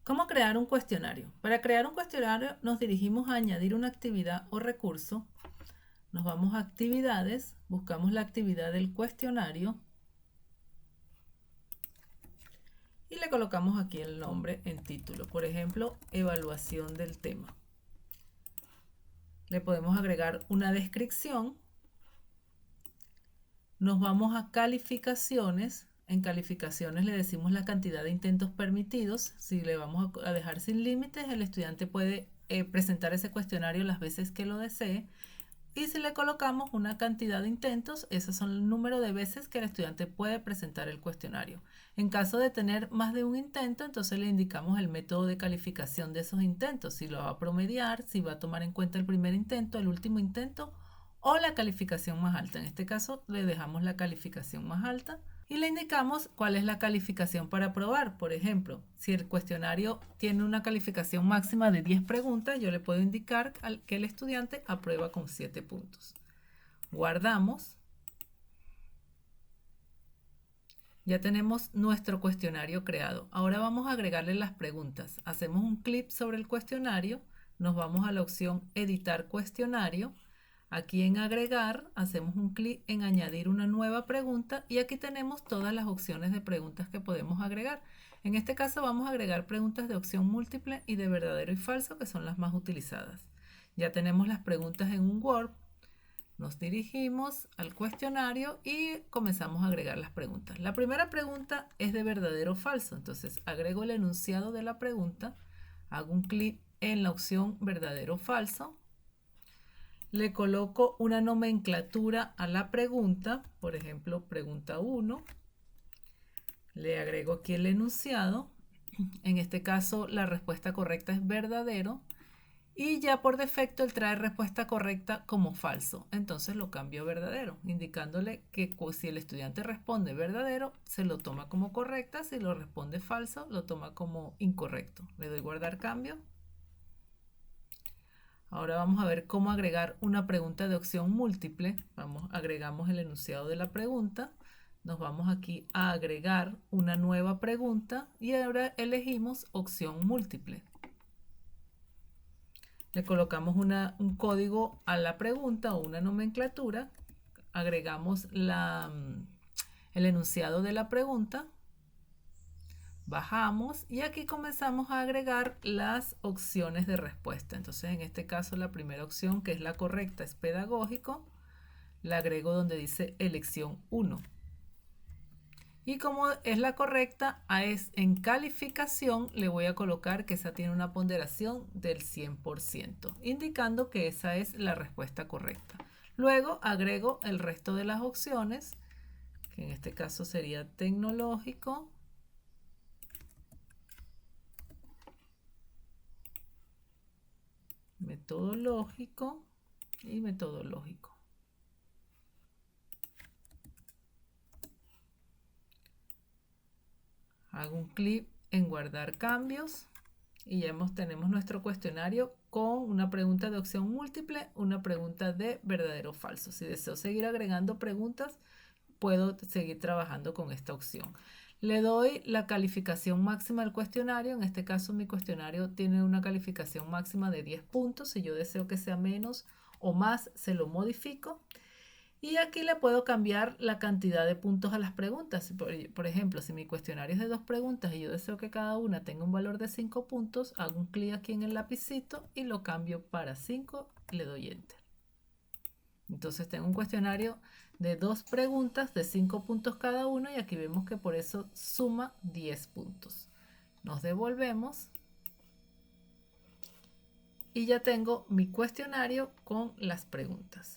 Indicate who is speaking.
Speaker 1: ¿Cómo crear un cuestionario? Para crear un cuestionario nos dirigimos a añadir una actividad o recurso. Nos vamos a actividades, buscamos la actividad del cuestionario y le colocamos aquí el nombre en título. Por ejemplo, evaluación del tema. Le podemos agregar una descripción. Nos vamos a calificaciones. En calificaciones le decimos la cantidad de intentos permitidos. Si le vamos a dejar sin límites, el estudiante puede presentar ese cuestionario las veces que lo desee. Y si le colocamos una cantidad de intentos, esos son el número de veces que el estudiante puede presentar el cuestionario. En caso de tener más de un intento, entonces le indicamos el método de calificación de esos intentos, si lo va a promediar, si va a tomar en cuenta el primer intento, el último intento o la calificación más alta. En este caso le dejamos la calificación más alta y le indicamos cuál es la calificación para aprobar. Por ejemplo, si el cuestionario tiene una calificación máxima de 10 preguntas, yo le puedo indicar que el estudiante aprueba con 7 puntos. Guardamos. Ya tenemos nuestro cuestionario creado. Ahora vamos a agregarle las preguntas. Hacemos un clic sobre el cuestionario, nos vamos a la opción editar cuestionario. Aquí en agregar hacemos un clic en añadir una nueva pregunta y aquí tenemos todas las opciones de preguntas que podemos agregar. En este caso vamos a agregar preguntas de opción múltiple y de verdadero y falso, que son las más utilizadas. Ya tenemos las preguntas en un Word. Nos dirigimos al cuestionario y comenzamos a agregar las preguntas. La primera pregunta es de verdadero o falso. Entonces agrego el enunciado de la pregunta, hago un clic en la opción verdadero o falso. Le coloco una nomenclatura a la pregunta, por ejemplo, pregunta 1. Le agrego aquí el enunciado. En este caso, la respuesta correcta es verdadero. Y ya por defecto él trae respuesta correcta como falso. Entonces lo cambio a verdadero, indicándole que si el estudiante responde verdadero, se lo toma como correcta. Si lo responde falso, lo toma como incorrecto. Le doy guardar cambio. Ahora vamos a ver cómo agregar una pregunta de opción múltiple. Agregamos el enunciado de la pregunta. Nos vamos aquí a agregar una nueva pregunta y ahora elegimos opción múltiple. Le colocamos un código a la pregunta o una nomenclatura. Agregamos el enunciado de la pregunta. Bajamos y aquí comenzamos a agregar las opciones de respuesta. Entonces en este caso la primera opción, que es la correcta, es pedagógico. La agrego donde dice elección 1. Y como es la correcta, en calificación le voy a colocar que esa tiene una ponderación del 100%, indicando que esa es la respuesta correcta. Luego agrego el resto de las opciones, que en este caso sería tecnológico, metodológico y metodológico. Hago un clic en guardar cambios y ya tenemos nuestro cuestionario con una pregunta de opción múltiple, una pregunta de verdadero o falso. Si deseo seguir agregando preguntas, puedo seguir trabajando con esta opción. Le doy la calificación máxima al cuestionario. En este caso mi cuestionario tiene una calificación máxima de 10 puntos. Si yo deseo que sea menos o más, se lo modifico. Y aquí le puedo cambiar la cantidad de puntos a las preguntas. Por ejemplo, si mi cuestionario es de 2 preguntas y yo deseo que cada una tenga un valor de 5 puntos, hago un clic aquí en el lapicito y lo cambio para 5 y le doy Enter. Entonces tengo un cuestionario de 2 preguntas de 5 puntos cada uno y aquí vemos que por eso suma 10 puntos. Nos devolvemos y ya tengo mi cuestionario con las preguntas.